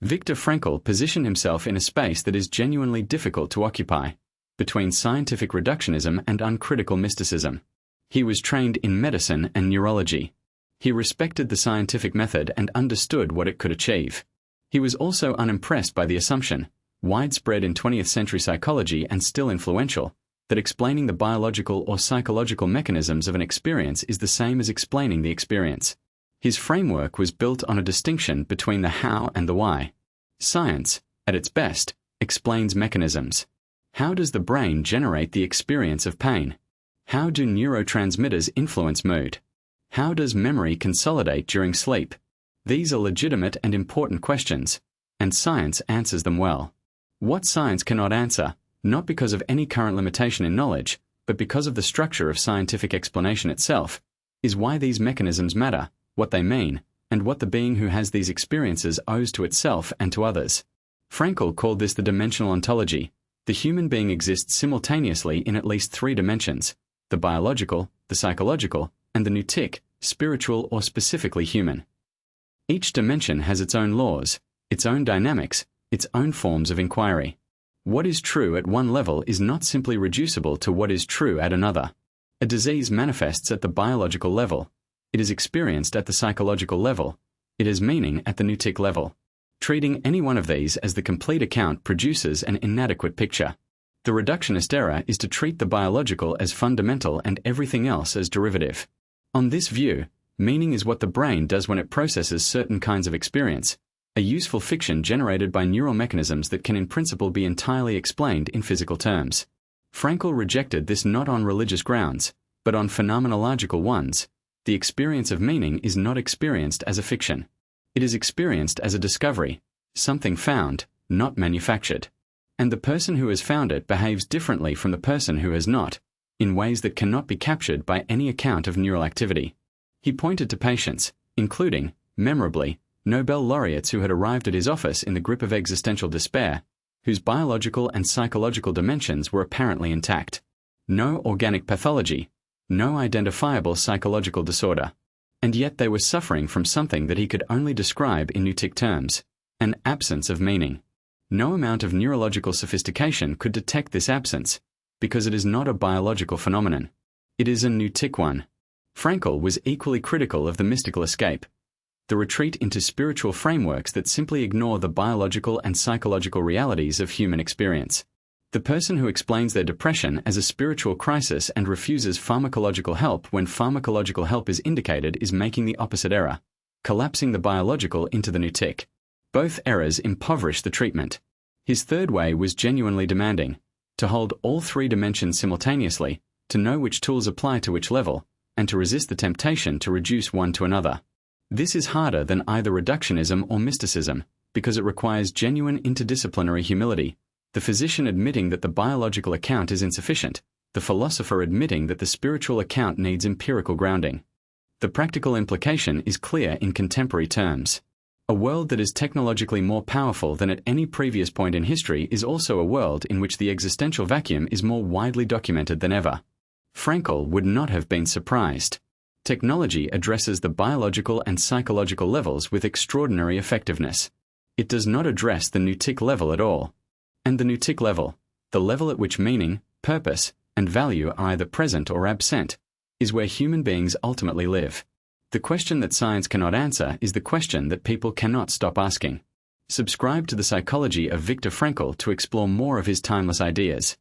Viktor Frankl positioned himself in a space that is genuinely difficult to occupy, between scientific reductionism and uncritical mysticism. He was trained in medicine and neurology. He respected the scientific method and understood what it could achieve. He was also unimpressed by the assumption, widespread in 20th century psychology and still influential, that explaining the biological or psychological mechanisms of an experience is the same as explaining the experience. His framework was built on a distinction between the how and the why. Science, at its best, explains mechanisms. How does the brain generate the experience of pain? How do neurotransmitters influence mood? How does memory consolidate during sleep? These are legitimate and important questions, and science answers them well. What science cannot answer, not because of any current limitation in knowledge, but because of the structure of scientific explanation itself, is why these mechanisms matter, what they mean, and what the being who has these experiences owes to itself and to others. Frankl called this the dimensional ontology. The human being exists simultaneously in at least 3 dimensions: the biological, the psychological, and the noutic, spiritual or specifically human. Each dimension has its own laws, its own dynamics, its own forms of inquiry. What is true at one level is not simply reducible to what is true at another. A disease manifests at the biological level. It is experienced at the psychological level. It has meaning at the noutic level. Treating any one of these as the complete account produces an inadequate picture. The reductionist error is to treat the biological as fundamental and everything else as derivative. On this view, meaning is what the brain does when it processes certain kinds of experience, a useful fiction generated by neural mechanisms that can in principle be entirely explained in physical terms. Frankl rejected this not on religious grounds, but on phenomenological ones. The experience of meaning is not experienced as a fiction. It is experienced as a discovery, something found, not manufactured. And the person who has found it behaves differently from the person who has not, in ways that cannot be captured by any account of neural activity. He pointed to patients, including, memorably, Nobel laureates who had arrived at his office in the grip of existential despair, whose biological and psychological dimensions were apparently intact. No organic pathology, no identifiable psychological disorder. And yet they were suffering from something that he could only describe in noutic terms, an absence of meaning. No amount of neurological sophistication could detect this absence, because it is not a biological phenomenon. It is a noutic one. Frankl was equally critical of the mystical escape, the retreat into spiritual frameworks that simply ignore the biological and psychological realities of human experience. The person who explains their depression as a spiritual crisis and refuses pharmacological help when pharmacological help is indicated is making the opposite error, collapsing the biological into the noutic. Both errors impoverish the treatment. His third way was genuinely demanding, to hold all 3 dimensions simultaneously, to know which tools apply to which level, and to resist the temptation to reduce one to another. This is harder than either reductionism or mysticism, because it requires genuine interdisciplinary humility, the physician admitting that the biological account is insufficient, the philosopher admitting that the spiritual account needs empirical grounding. The practical implication is clear in contemporary terms. A world that is technologically more powerful than at any previous point in history is also a world in which the existential vacuum is more widely documented than ever. Frankl would not have been surprised. Technology addresses the biological and psychological levels with extraordinary effectiveness. It does not address the noutic level at all. And the noutic level, the level at which meaning, purpose, and value are either present or absent, is where human beings ultimately live. The question that science cannot answer is the question that people cannot stop asking. Subscribe to the Psychology of Viktor Frankl to explore more of his timeless ideas.